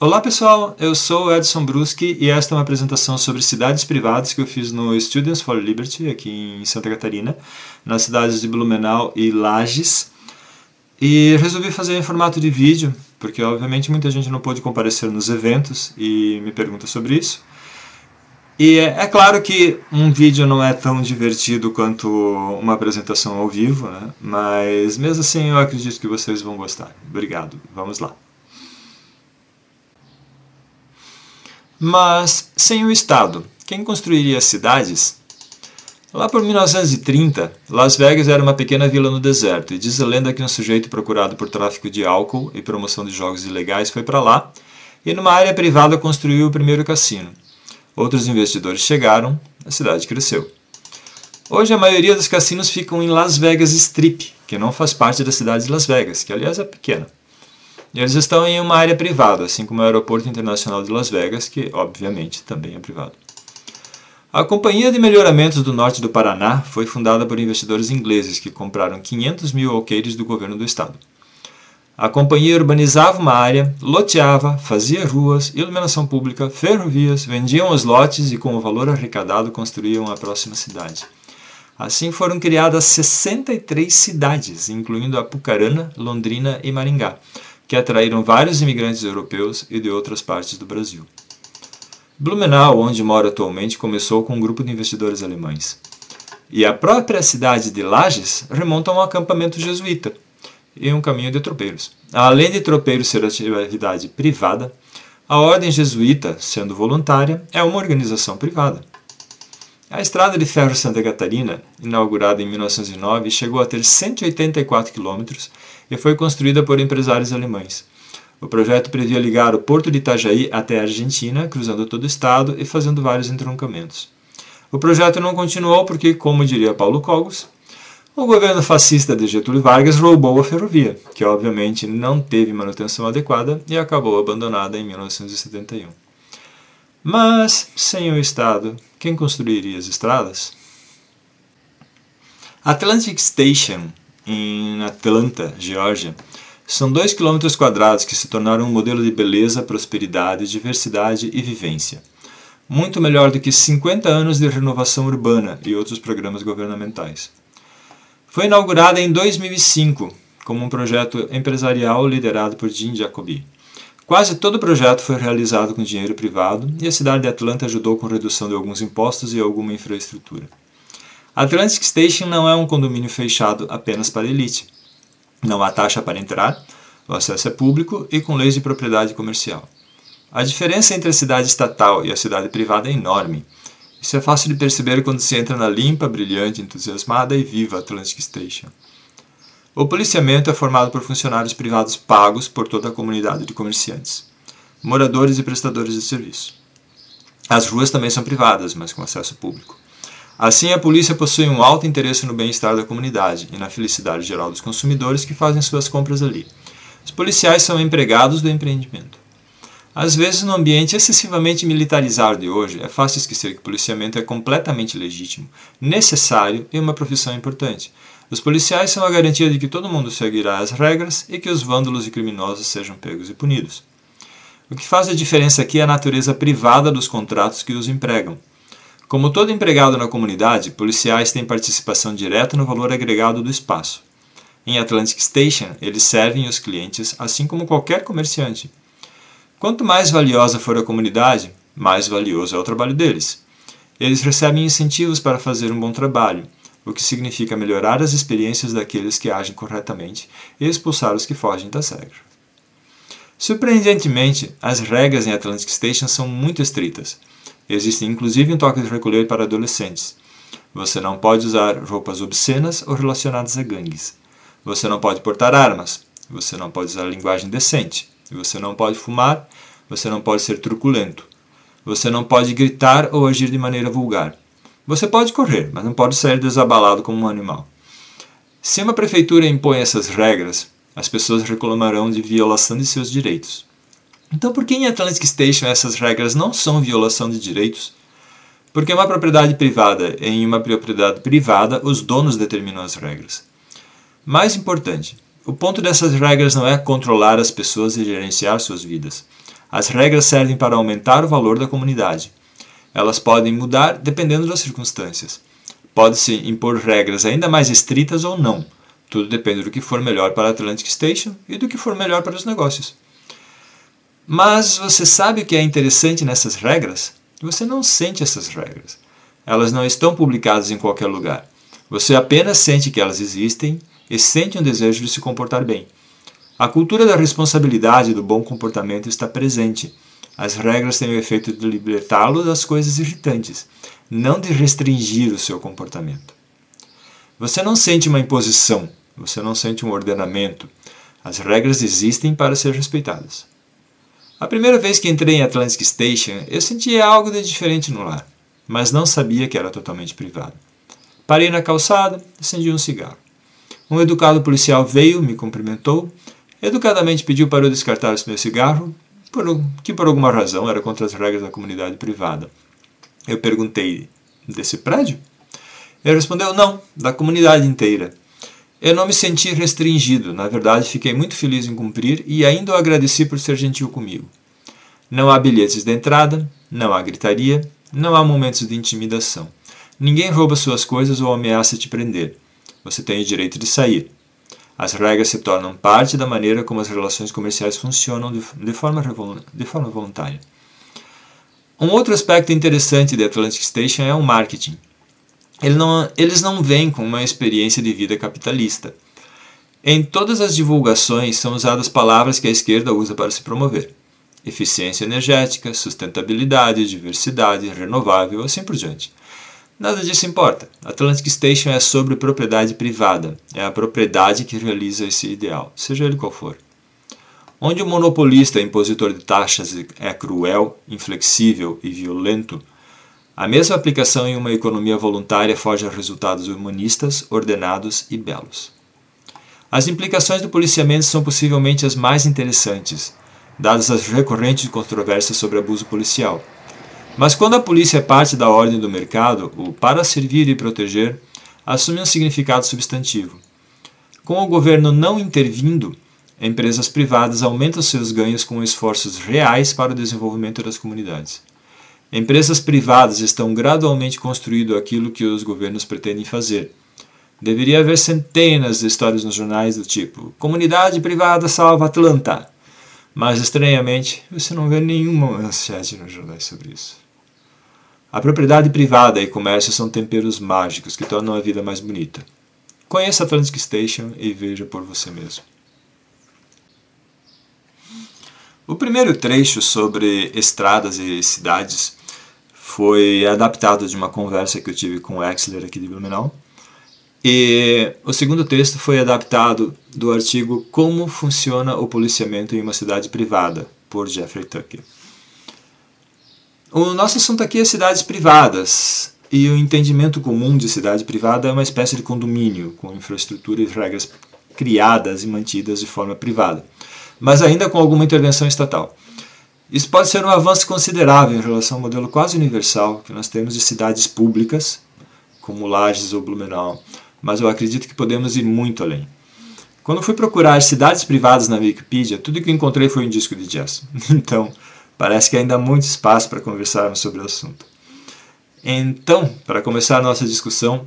Olá pessoal, eu sou o Edson Bruschi e esta é uma apresentação sobre cidades privadas que eu fiz no Students for Liberty, aqui em Santa Catarina, nas cidades de Blumenau e Lages. E resolvi fazer em formato de vídeo, porque obviamente muita gente não pôde comparecer nos eventos e me pergunta sobre isso. E é claro que um vídeo não é tão divertido quanto uma apresentação ao vivo, né? Mas mesmo assim eu acredito que vocês vão gostar. Obrigado, vamos lá. Mas, sem o Estado, quem construiria as cidades? Lá por 1930, Las Vegas era uma pequena vila no deserto, e diz a lenda que um sujeito procurado por tráfico de álcool e promoção de jogos ilegais foi para lá, e numa área privada construiu o primeiro cassino. Outros investidores chegaram, a cidade cresceu. Hoje a maioria dos cassinos ficam em Las Vegas Strip, que não faz parte da cidade de Las Vegas, que aliás é pequena. E eles estão em uma área privada, assim como o Aeroporto Internacional de Las Vegas, que obviamente também é privado. A Companhia de Melhoramentos do Norte do Paraná foi fundada por investidores ingleses que compraram 500 mil alqueires do governo do estado. A companhia urbanizava uma área, loteava, fazia ruas, iluminação pública, ferrovias, vendiam os lotes e com o valor arrecadado construíam a próxima cidade. Assim foram criadas 63 cidades, incluindo Apucarana, Londrina e Maringá, que atraíram vários imigrantes europeus e de outras partes do Brasil. Blumenau, onde moro atualmente, começou com um grupo de investidores alemães. E a própria cidade de Lages remonta a um acampamento jesuíta e um caminho de tropeiros. Além de tropeiros ser atividade privada, a Ordem Jesuíta, sendo voluntária, é uma organização privada. A Estrada de Ferro Santa Catarina, inaugurada em 1909, chegou a ter 184 quilômetros e foi construída por empresários alemães. O projeto previa ligar o Porto de Itajaí até a Argentina, cruzando todo o estado e fazendo vários entroncamentos. O projeto não continuou porque, como diria Paulo Cogos, o governo fascista de Getúlio Vargas roubou a ferrovia, que obviamente não teve manutenção adequada e acabou abandonada em 1971. Mas, sem o Estado, quem construiria as estradas? Atlantic Station, em Atlanta, Geórgia, são 2 km² que se tornaram um modelo de beleza, prosperidade, diversidade e vivência. Muito melhor do que 50 anos de renovação urbana e outros programas governamentais. Foi inaugurada em 2005 como um projeto empresarial liderado por Jim Jacoby. Quase todo o projeto foi realizado com dinheiro privado e a cidade de Atlanta ajudou com redução de alguns impostos e alguma infraestrutura. Atlantic Station não é um condomínio fechado apenas para a elite. Não há taxa para entrar, o acesso é público e com leis de propriedade comercial. A diferença entre a cidade estatal e a cidade privada é enorme. Isso é fácil de perceber quando se entra na limpa, brilhante, entusiasmada e viva Atlantic Station. O policiamento é formado por funcionários privados pagos por toda a comunidade de comerciantes, moradores e prestadores de serviço. As ruas também são privadas, mas com acesso público. Assim, a polícia possui um alto interesse no bem-estar da comunidade e na felicidade geral dos consumidores que fazem suas compras ali. Os policiais são empregados do empreendimento. Às vezes, no ambiente excessivamente militarizado de hoje, é fácil esquecer que o policiamento é completamente legítimo, necessário e uma profissão importante. Os policiais são a garantia de que todo mundo seguirá as regras e que os vândalos e criminosos sejam pegos e punidos. O que faz a diferença aqui é a natureza privada dos contratos que os empregam. Como todo empregado na comunidade, policiais têm participação direta no valor agregado do espaço. Em Atlantic Station, eles servem os clientes assim como qualquer comerciante. Quanto mais valiosa for a comunidade, mais valioso é o trabalho deles. Eles recebem incentivos para fazer um bom trabalho, o que significa melhorar as experiências daqueles que agem corretamente e expulsar os que fogem das regras. Surpreendentemente, as regras em Atlantic Station são muito estritas. Existe inclusive um toque de recolher para adolescentes. Você não pode usar roupas obscenas ou relacionadas a gangues. Você não pode portar armas. Você não pode usar linguagem decente. Você não pode fumar. Você não pode ser truculento. Você não pode gritar ou agir de maneira vulgar. Você pode correr, mas não pode sair desabalado como um animal. Se uma prefeitura impõe essas regras, as pessoas reclamarão de violação de seus direitos. Então, por que em Atlantic Station essas regras não são violação de direitos? Porque uma propriedade privada em uma propriedade privada, os donos determinam as regras. Mais importante, o ponto dessas regras não é controlar as pessoas e gerenciar suas vidas. As regras servem para aumentar o valor da comunidade. Elas podem mudar dependendo das circunstâncias. Pode-se impor regras ainda mais estritas ou não. Tudo depende do que for melhor para a Atlantic Station e do que for melhor para os negócios. Mas você sabe o que é interessante nessas regras? Você não sente essas regras. Elas não estão publicadas em qualquer lugar. Você apenas sente que elas existem e sente um desejo de se comportar bem. A cultura da responsabilidade e do bom comportamento está presente. As regras têm o efeito de libertá-lo das coisas irritantes, não de restringir o seu comportamento. Você não sente uma imposição, você não sente um ordenamento. As regras existem para ser respeitadas. A primeira vez que entrei em Atlantic Station, eu sentia algo de diferente no lar, mas não sabia que era totalmente privado. Parei na calçada e acendi um cigarro. Um educado policial veio, me cumprimentou, educadamente pediu para eu descartar meu cigarro, que por alguma razão era contra as regras da comunidade privada. Eu perguntei, desse prédio? Ele respondeu, não, da comunidade inteira. Eu não me senti restringido, na verdade fiquei muito feliz em cumprir e ainda o agradeci por ser gentil comigo. Não há bilhetes de entrada, não há gritaria, não há momentos de intimidação. Ninguém rouba suas coisas ou ameaça te prender. Você tem o direito de sair. As regras se tornam parte da maneira como as relações comerciais funcionam de forma voluntária. Um outro aspecto interessante de Atlantic Station é o marketing. Eles não vêm com uma experiência de vida capitalista. Em todas as divulgações são usadas palavras que a esquerda usa para se promover. Eficiência energética, sustentabilidade, diversidade, renovável, assim por diante. Nada disso importa. Atlantic Station é sobre propriedade privada. É a propriedade que realiza esse ideal, seja ele qual for. Onde o monopolista impositor de taxas é cruel, inflexível e violento, a mesma aplicação em uma economia voluntária foge a resultados humanistas, ordenados e belos. As implicações do policiamento são possivelmente as mais interessantes, dadas as recorrentes controvérsias sobre abuso policial. Mas quando a polícia é parte da ordem do mercado, o para servir e proteger assume um significado substantivo. Com o governo não intervindo, empresas privadas aumentam seus ganhos com esforços reais para o desenvolvimento das comunidades. Empresas privadas estão gradualmente construindo aquilo que os governos pretendem fazer. Deveria haver centenas de histórias nos jornais do tipo Comunidade privada salva Atlanta. Mas, estranhamente, você não vê nenhuma manchete nos jornais sobre isso. A propriedade privada e comércio são temperos mágicos que tornam a vida mais bonita. Conheça Atlantic Station e veja por você mesmo. O primeiro trecho sobre estradas e cidades foi adaptado de uma conversa que eu tive com o Exler aqui de Blumenau. E o segundo texto foi adaptado do artigo Como Funciona o Policiamento em uma Cidade Privada, por Jeffrey Tucker. O nosso assunto aqui é cidades privadas, e o entendimento comum de cidade privada é uma espécie de condomínio, com infraestrutura e regras criadas e mantidas de forma privada, mas ainda com alguma intervenção estatal. Isso pode ser um avanço considerável em relação ao modelo quase universal que nós temos de cidades públicas, como Lages ou Blumenau, mas eu acredito que podemos ir muito além. Quando fui procurar cidades privadas na Wikipedia, tudo que encontrei foi um disco de jazz. Então, parece que ainda há muito espaço para conversarmos sobre o assunto. Então, para começar a nossa discussão,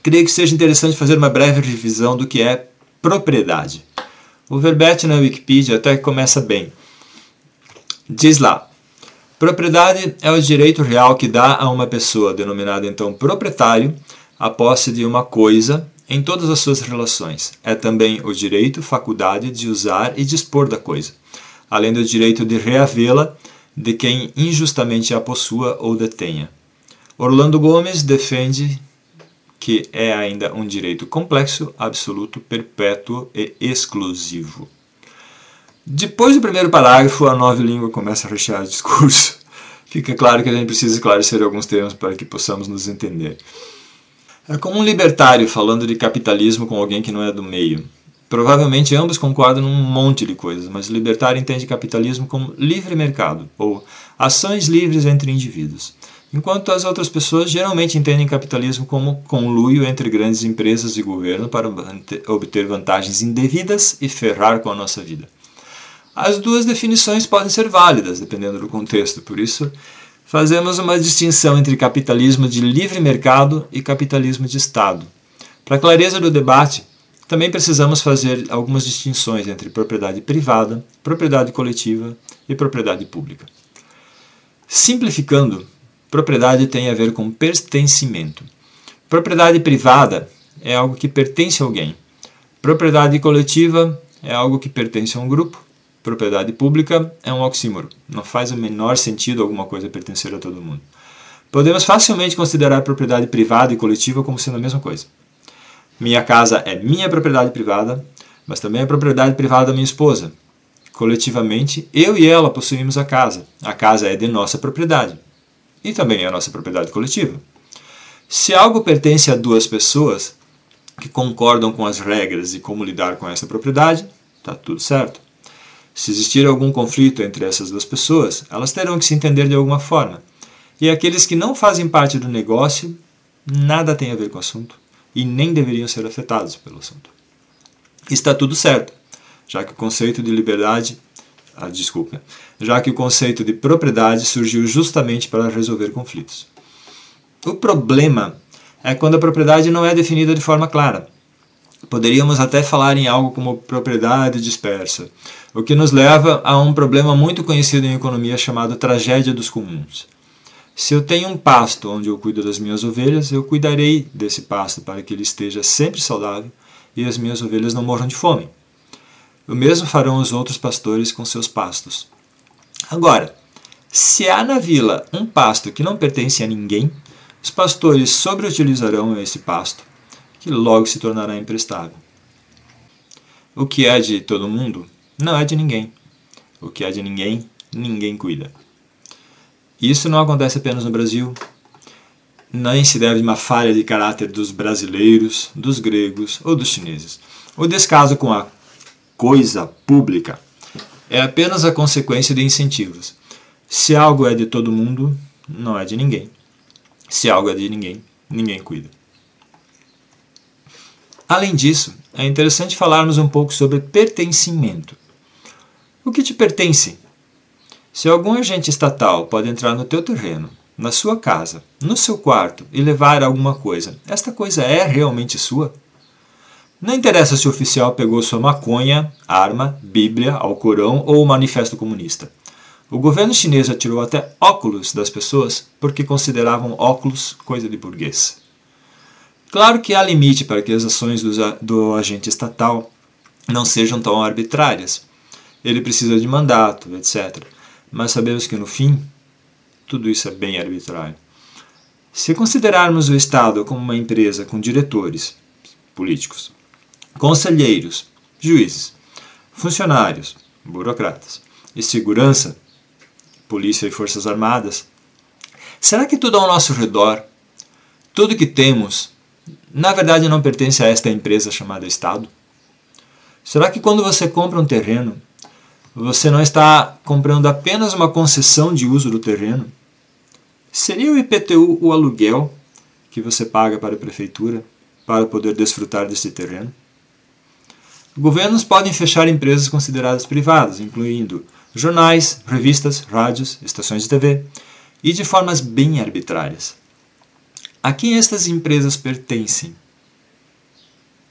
creio que seja interessante fazer uma breve revisão do que é propriedade. O verbete na Wikipedia até começa bem. Diz lá, propriedade é o direito real que dá a uma pessoa, denominada então proprietário, a posse de uma coisa em todas as suas relações. É também o direito, faculdade de usar e dispor da coisa, além do direito de reavê-la de quem injustamente a possua ou detenha. Orlando Gomes defende que é ainda um direito complexo, absoluto, perpétuo e exclusivo. Depois do primeiro parágrafo, a nova língua começa a rechear o discurso. Fica claro que a gente precisa esclarecer alguns termos para que possamos nos entender. É como um libertário falando de capitalismo com alguém que não é do meio. Provavelmente ambos concordam num monte de coisas, mas o libertário entende capitalismo como livre mercado, ou ações livres entre indivíduos, enquanto as outras pessoas geralmente entendem capitalismo como conluio entre grandes empresas e governo para obter vantagens indevidas e ferrar com a nossa vida. As duas definições podem ser válidas, dependendo do contexto, por isso fazemos uma distinção entre capitalismo de livre mercado e capitalismo de Estado. Para a clareza do debate, também precisamos fazer algumas distinções entre propriedade privada, propriedade coletiva e propriedade pública. Simplificando, propriedade tem a ver com pertencimento. Propriedade privada é algo que pertence a alguém. Propriedade coletiva é algo que pertence a um grupo. Propriedade pública é um oxímoro. Não faz o menor sentido alguma coisa pertencer a todo mundo. Podemos facilmente considerar propriedade privada e coletiva como sendo a mesma coisa. Minha casa é minha propriedade privada, mas também é propriedade privada da minha esposa. Coletivamente, eu e ela possuímos a casa. A casa é de nossa propriedade. E também é a nossa propriedade coletiva. Se algo pertence a duas pessoas que concordam com as regras e como lidar com essa propriedade, está tudo certo. Se existir algum conflito entre essas duas pessoas, elas terão que se entender de alguma forma. E aqueles que não fazem parte do negócio, nada tem a ver com o assunto e nem deveriam ser afetados pelo assunto. Está tudo certo, já que o conceito de já que o conceito de propriedade surgiu justamente para resolver conflitos. O problema é quando a propriedade não é definida de forma clara. Poderíamos até falar em algo como propriedade dispersa, o que nos leva a um problema muito conhecido em economia chamado tragédia dos comuns. Se eu tenho um pasto onde eu cuido das minhas ovelhas, eu cuidarei desse pasto para que ele esteja sempre saudável e as minhas ovelhas não morram de fome. O mesmo farão os outros pastores com seus pastos. Agora, se há na vila um pasto que não pertence a ninguém, os pastores sobreutilizarão esse pasto, que logo se tornará imprestável. O que é de todo mundo não é de ninguém. O que é de ninguém, ninguém cuida. Isso não acontece apenas no Brasil, nem se deve a uma falha de caráter dos brasileiros, dos gregos ou dos chineses. O descaso com a coisa pública é apenas a consequência de incentivos. Se algo é de todo mundo, não é de ninguém. Se algo é de ninguém, ninguém cuida. Além disso, é interessante falarmos um pouco sobre pertencimento. O que te pertence? Se algum agente estatal pode entrar no teu terreno, na sua casa, no seu quarto e levar alguma coisa, esta coisa é realmente sua? Não interessa se o oficial pegou sua maconha, arma, Bíblia, Alcorão ou o Manifesto Comunista. O governo chinês já tirou até óculos das pessoas porque consideravam óculos coisa de burguês. Claro que há limite para que as ações do agente estatal não sejam tão arbitrárias. Ele precisa de mandato, etc. Mas sabemos que no fim, tudo isso é bem arbitrário. Se considerarmos o Estado como uma empresa com diretores políticos, conselheiros, juízes, funcionários, burocratas e segurança, polícia e forças armadas, será que tudo ao nosso redor, tudo que temos, na verdade não pertence a esta empresa chamada Estado? Será que quando você compra um terreno, você não está comprando apenas uma concessão de uso do terreno? Seria o IPTU o aluguel que você paga para a prefeitura para poder desfrutar desse terreno? Governos podem fechar empresas consideradas privadas, incluindo jornais, revistas, rádios, estações de TV, e de formas bem arbitrárias. A quem estas empresas pertencem?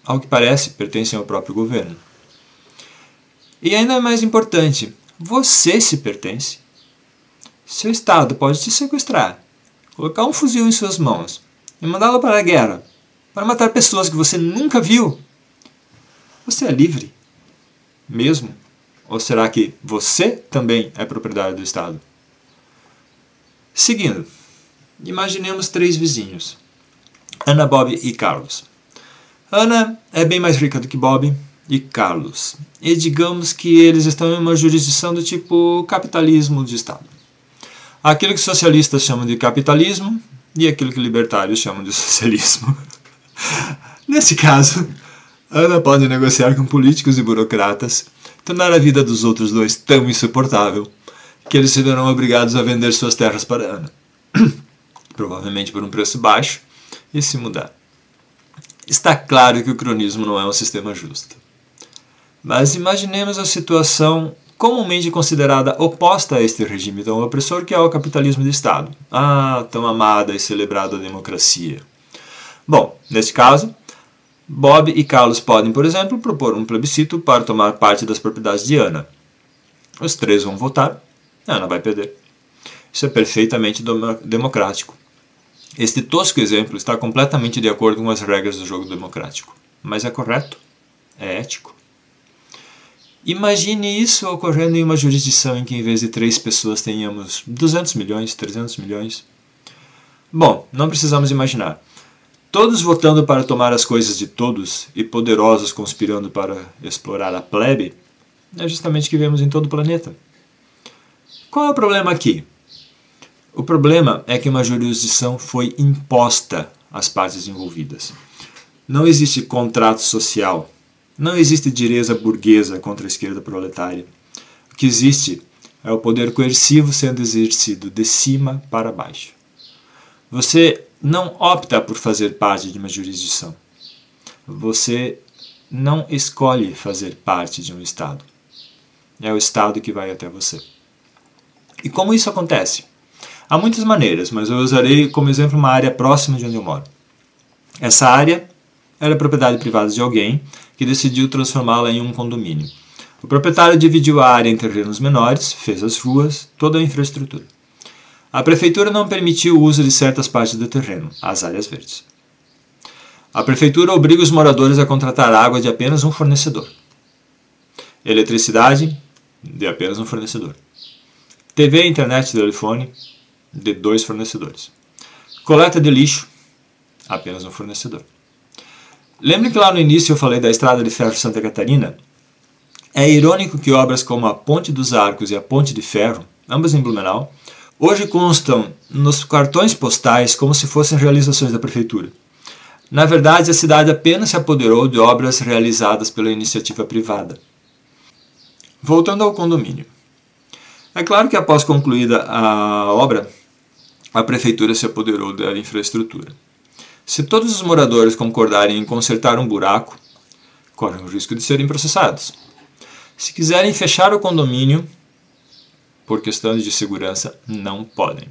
Ao que parece, pertencem ao próprio governo. E ainda mais importante, você se pertence. Seu Estado pode te sequestrar, colocar um fuzil em suas mãos e mandá-lo para a guerra, para matar pessoas que você nunca viu. Você é livre? Mesmo? Ou será que você também é propriedade do Estado? Seguindo, imaginemos 3 vizinhos, Ana, Bob e Carlos. Ana é bem mais rica do que Bob e Carlos, e digamos que eles estão em uma jurisdição do tipo capitalismo de Estado. Aquilo que socialistas chamam de capitalismo e aquilo que libertários chamam de socialismo. Nesse caso, Ana pode negociar com políticos e burocratas, tornar a vida dos outros dois tão insuportável que eles se verão obrigados a vender suas terras para Ana, provavelmente por um preço baixo, e se mudar. Está claro que o cronismo não é um sistema justo. Mas imaginemos a situação comumente considerada oposta a este regime tão opressor que é o capitalismo de Estado. Ah, tão amada e celebrada democracia. Bom, neste caso, Bob e Carlos podem, por exemplo, propor um plebiscito para tomar parte das propriedades de Ana. Os três vão votar, Ana vai perder. Isso é perfeitamente democrático. Este tosco exemplo está completamente de acordo com as regras do jogo democrático. Mas é correto? É ético? Imagine isso ocorrendo em uma jurisdição em que, em vez de 3 pessoas, tenhamos 200 milhões, 300 milhões. Bom, não precisamos imaginar. Todos votando para tomar as coisas de todos e poderosos conspirando para explorar a plebe, é justamente o que vemos em todo o planeta. Qual é o problema aqui? O problema é que uma jurisdição foi imposta às partes envolvidas. Não existe contrato social, não existe direza burguesa contra a esquerda proletária. O que existe é o poder coercivo sendo exercido de cima para baixo. Você não opta por fazer parte de uma jurisdição. Você não escolhe fazer parte de um Estado. É o Estado que vai até você. E como isso acontece? Há muitas maneiras, mas eu usarei como exemplo uma área próxima de onde eu moro. Essa área era propriedade privada de alguém que decidiu transformá-la em um condomínio. O proprietário dividiu a área em terrenos menores, fez as ruas, toda a infraestrutura. A prefeitura não permitiu o uso de certas partes do terreno, as áreas verdes. A prefeitura obriga os moradores a contratar água de apenas um fornecedor. Eletricidade, de apenas um fornecedor. TV, internet e telefone, de 2 fornecedores. Coleta de lixo, apenas um fornecedor. Lembre que lá no início eu falei da Estrada de Ferro Santa Catarina? É irônico que obras como a Ponte dos Arcos e a Ponte de Ferro, ambas em Blumenau, hoje constam nos cartões postais como se fossem realizações da prefeitura. Na verdade, a cidade apenas se apoderou de obras realizadas pela iniciativa privada. Voltando ao condomínio. É claro que após concluída a obra, a prefeitura se apoderou da infraestrutura. Se todos os moradores concordarem em consertar um buraco, correm o risco de serem processados. Se quiserem fechar o condomínio, por questões de segurança, não podem.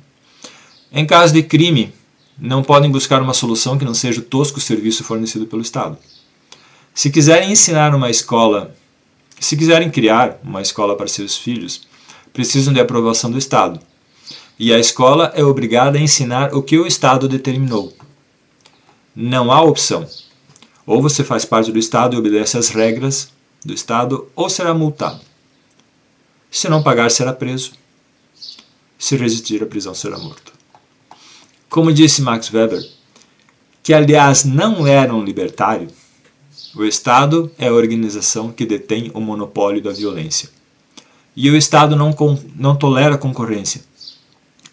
Em caso de crime, não podem buscar uma solução que não seja o tosco serviço fornecido pelo Estado. Se quiserem ensinar uma escola, se quiserem criar uma escola para seus filhos, precisam de aprovação do Estado. E a escola é obrigada a ensinar o que o Estado determinou. Não há opção. Ou você faz parte do Estado e obedece às regras do Estado, ou será multado. Se não pagar, será preso. Se resistir à prisão, será morto. Como disse Max Weber, que aliás não era um libertário, o Estado é a organização que detém o monopólio da violência. E o Estado não tolera concorrência.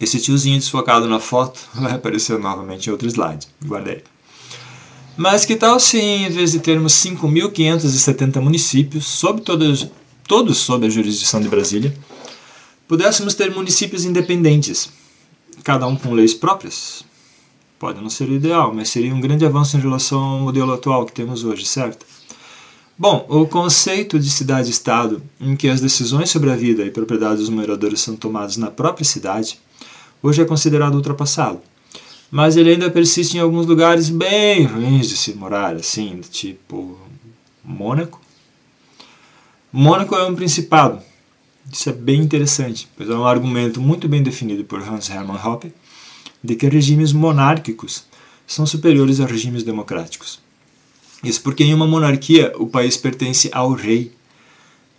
Esse tiozinho desfocado na foto vai aparecer novamente em outro slide. Guardei. Mas que tal se, em vez de termos 5.570 municípios, todos sob a jurisdição de Brasília, pudéssemos ter municípios independentes, cada um com leis próprias? Pode não ser o ideal, mas seria um grande avanço em relação ao modelo atual que temos hoje, certo? Bom, o conceito de cidade-estado, em que as decisões sobre a vida e propriedade dos moradores são tomadas na própria cidade, hoje é considerado ultrapassado. Mas ele ainda persiste em alguns lugares bem ruins de se morar, assim, tipo Mônaco. Mônaco é um principado. Isso é bem interessante, pois é um argumento muito bem definido por Hans Hermann Hoppe de que regimes monárquicos são superiores a regimes democráticos. Isso porque em uma monarquia o país pertence ao rei,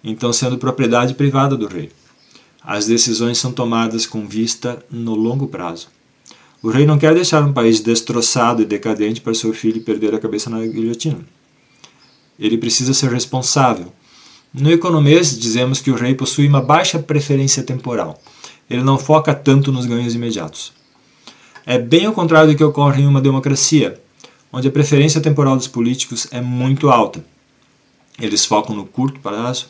então sendo propriedade privada do rei. As decisões são tomadas com vista no longo prazo. O rei não quer deixar um país destroçado e decadente para seu filho perder a cabeça na guilhotina. Ele precisa ser responsável. No Economês, dizemos que o rei possui uma baixa preferência temporal. Ele não foca tanto nos ganhos imediatos. É bem o contrário do que ocorre em uma democracia, onde a preferência temporal dos políticos é muito alta. Eles focam no curto prazo,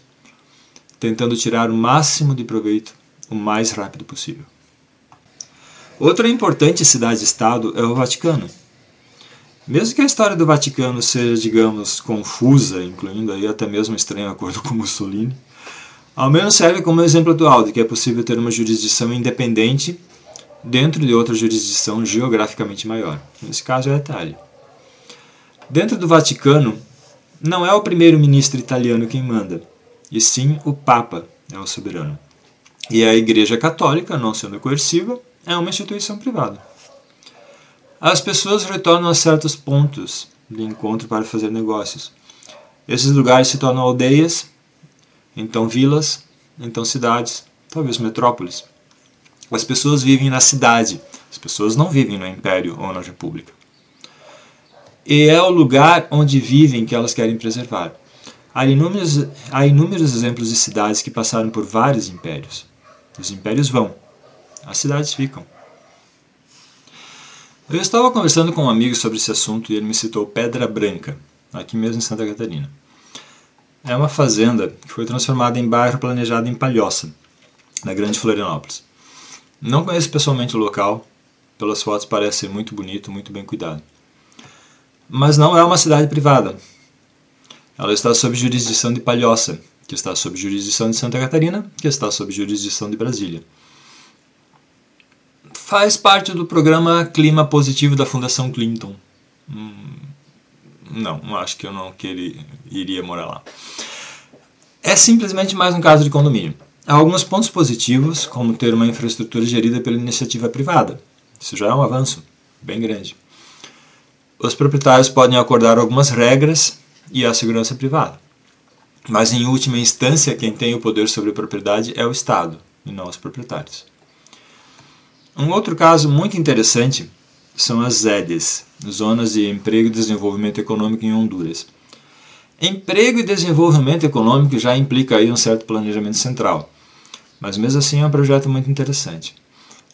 tentando tirar o máximo de proveito o mais rápido possível. Outra importante cidade-estado é o Vaticano. Mesmo que a história do Vaticano seja, digamos, confusa, incluindo aí até mesmo um estranho acordo com Mussolini, Ao menos serve como exemplo atual de que é possível ter uma jurisdição independente dentro de outra jurisdição geograficamente maior. Nesse caso é a Itália. Dentro do Vaticano, não é o primeiro-ministro italiano quem manda, e sim o Papa é o soberano. E a Igreja Católica, não sendo coerciva, é uma instituição privada. As pessoas retornam a certos pontos de encontro para fazer negócios. Esses lugares se tornam aldeias, então vilas, então cidades, talvez metrópoles. As pessoas vivem na cidade, as pessoas não vivem no império ou na república. E é o lugar onde vivem que elas querem preservar. Há inúmeros exemplos de cidades que passaram por vários impérios. Os impérios vão, as cidades ficam. Eu estava conversando com um amigo sobre esse assunto e ele me citou Pedra Branca, aqui mesmo em Santa Catarina. É uma fazenda que foi transformada em bairro planejado em Palhoça, na Grande Florianópolis. Não conheço pessoalmente o local, pelas fotos parece ser muito bonito, muito bem cuidado. Mas não é uma cidade privada. Ela está sob jurisdição de Palhoça, que está sob jurisdição de Santa Catarina, que está sob jurisdição de Brasília. Faz parte do programa Clima Positivo da Fundação Clinton. Não acho que eu não iria morar lá. É simplesmente mais um caso de condomínio. Há alguns pontos positivos, como ter uma infraestrutura gerida pela iniciativa privada. Isso já é um avanço bem grande. Os proprietários podem acordar algumas regras e a segurança privada. Mas, em última instância, quem tem o poder sobre a propriedade é o Estado, e não os proprietários. Um outro caso muito interessante são as ZEDs, Zonas de Emprego e Desenvolvimento Econômico em Honduras. Emprego e desenvolvimento econômico já implica aí um certo planejamento central, mas mesmo assim é um projeto muito interessante.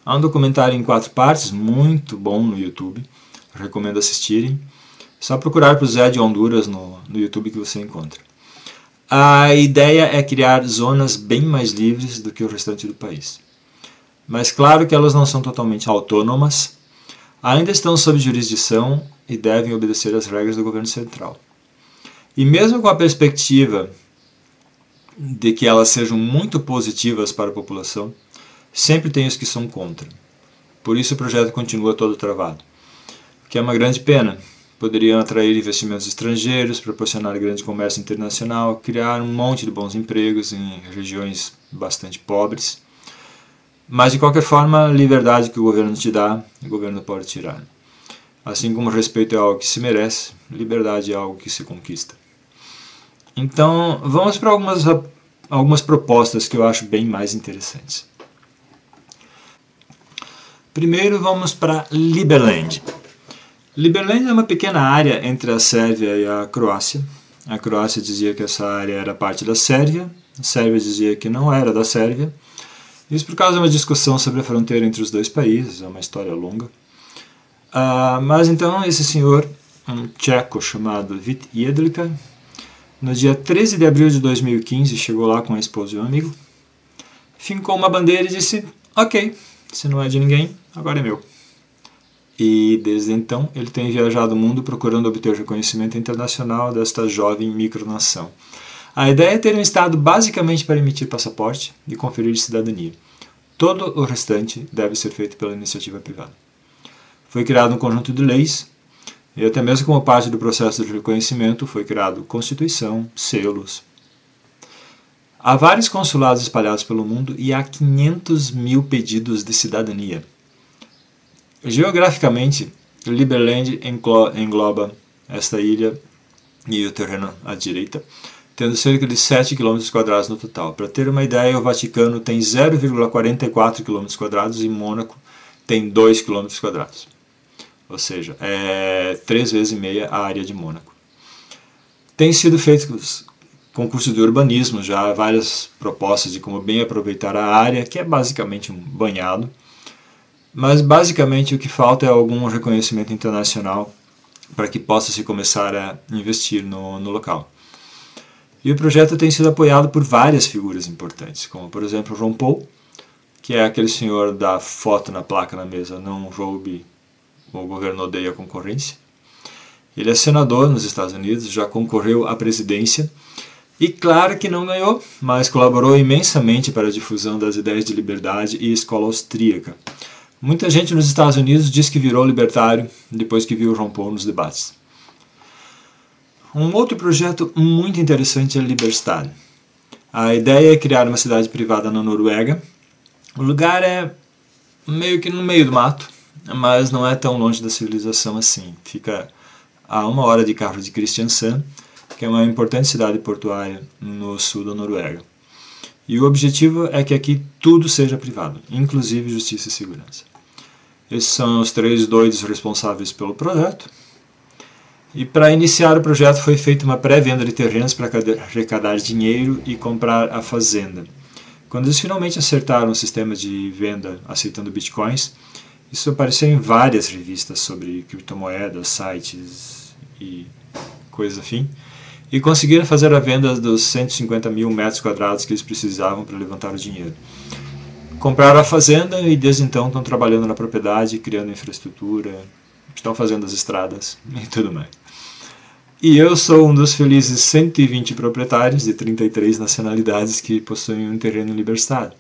Há um documentário em 4 partes, muito bom no YouTube, recomendo assistirem. Só procurar por Zé de Honduras no YouTube que você encontra. A ideia é criar zonas bem mais livres do que o restante do país. Mas claro que elas não são totalmente autônomas, ainda estão sob jurisdição e devem obedecer às regras do governo central. E mesmo com a perspectiva de que elas sejam muito positivas para a população, sempre tem os que são contra. Por isso o projeto continua todo travado, que é uma grande pena. Poderiam atrair investimentos estrangeiros, proporcionar grande comércio internacional, criar um monte de bons empregos em regiões bastante pobres. Mas de qualquer forma, a liberdade que o governo te dá, o governo pode tirar. Assim como respeito é algo que se merece, liberdade é algo que se conquista. Então, vamos para algumas propostas que eu acho bem mais interessantes. Primeiro, vamos para Liberland. Liberland é uma pequena área entre a Sérvia e a Croácia. A Croácia dizia que essa área era parte da Sérvia, a Sérvia dizia que não era da Sérvia. Isso por causa de uma discussão sobre a fronteira entre os dois países, é uma história longa. Mas então esse senhor, um tcheco chamado Vít Jedlička, no dia 13 de abril de 2015, chegou lá com a esposa e um amigo, fincou uma bandeira e disse, ok, se não é de ninguém, agora é meu. E desde então ele tem viajado o mundo procurando obter reconhecimento internacional desta jovem micronação. A ideia é ter um Estado basicamente para emitir passaporte e conferir cidadania. Todo o restante deve ser feito pela iniciativa privada. Foi criado um conjunto de leis, e até mesmo como parte do processo de reconhecimento foi criado Constituição, selos. Há vários consulados espalhados pelo mundo e há 500 mil pedidos de cidadania. Geograficamente, Liberland engloba esta ilha e o terreno à direita, tendo cerca de 7 km² no total. Para ter uma ideia, o Vaticano tem 0,44 km² e Mônaco tem 2 km². Ou seja, é 3 vezes e meia a área de Mônaco. Tem sido feitos concursos de urbanismo, já há várias propostas de como bem aproveitar a área, que é basicamente um banhado. Mas basicamente o que falta é algum reconhecimento internacional para que possa se começar a investir no local. E o projeto tem sido apoiado por várias figuras importantes, como por exemplo Ron Paul, que é aquele senhor da foto na placa na mesa, não roube, o governo odeia a concorrência. Ele é senador nos Estados Unidos, já concorreu à presidência E claro que não ganhou, mas colaborou imensamente para a difusão das ideias de liberdade e escola austríaca. Muita gente nos Estados Unidos diz que virou libertário depois que viu Ron Paul nos debates. Um outro projeto muito interessante é Liberstad. A ideia é criar uma cidade privada na Noruega. O lugar é meio que no meio do mato, mas não é tão longe da civilização assim. Fica a 1 hora de carro de Kristiansand, que é uma importante cidade portuária no sul da Noruega. E o objetivo é que aqui tudo seja privado, inclusive justiça e segurança. Esses são os 3 doidos responsáveis pelo projeto. E para iniciar o projeto foi feita uma pré-venda de terrenos para arrecadar dinheiro e comprar a fazenda. Quando eles finalmente acertaram o sistema de venda aceitando bitcoins, isso apareceu em várias revistas sobre criptomoedas, sites e coisas afim, e conseguiram fazer a venda dos 150 mil metros quadrados que eles precisavam para levantar o dinheiro. Compraram a fazenda e desde então estão trabalhando na propriedade, criando infraestrutura, estão fazendo as estradas e tudo mais. E eu sou um dos felizes 120 proprietários de 33 nacionalidades que possuem um terreno em Liberstad.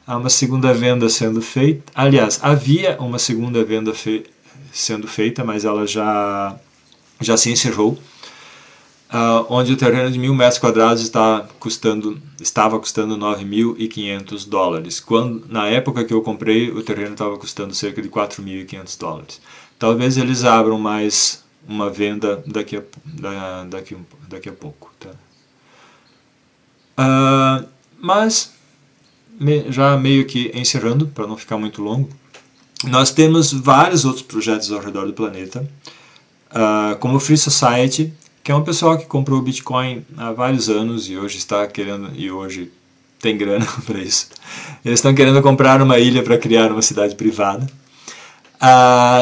Há uma segunda venda sendo feita, aliás, havia uma segunda venda sendo feita, mas ela já se encerrou, onde o terreno de 1.000 metros quadrados estava custando $9.500. Quando, na época que eu comprei, o terreno estava custando cerca de $4.500. Talvez eles abram mais uma venda daqui a pouco. Tá? Mas, já meio que encerrando, para não ficar muito longo, nós temos vários outros projetos ao redor do planeta, como o Free Society, que é um pessoal que comprou Bitcoin há vários anos e hoje está querendo, e hoje tem grana para isso. Eles estão querendo comprar uma ilha para criar uma cidade privada.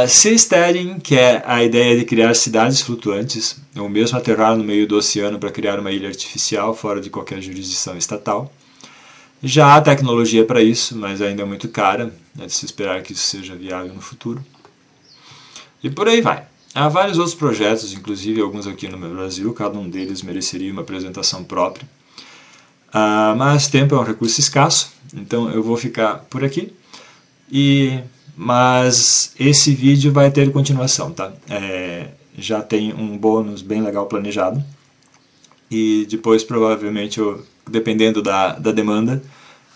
Seasteading, que é a ideia de criar cidades flutuantes, ou mesmo aterrar no meio do oceano para criar uma ilha artificial fora de qualquer jurisdição estatal. Já há tecnologia para isso, mas ainda é muito cara, é de se esperar que isso seja viável no futuro. E por aí vai. Há vários outros projetos, inclusive alguns aqui no Brasil, cada um deles mereceria uma apresentação própria. Mas tempo é um recurso escasso, então eu vou ficar por aqui. Mas esse vídeo vai ter continuação, tá? Já tem um bônus bem legal planejado. E depois, provavelmente, dependendo da demanda,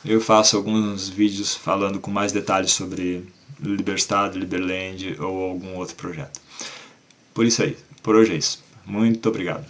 eu faço alguns vídeos falando com mais detalhes sobre Liberstad, Liberland ou algum outro projeto. Por isso aí, por hoje é isso. Muito obrigado.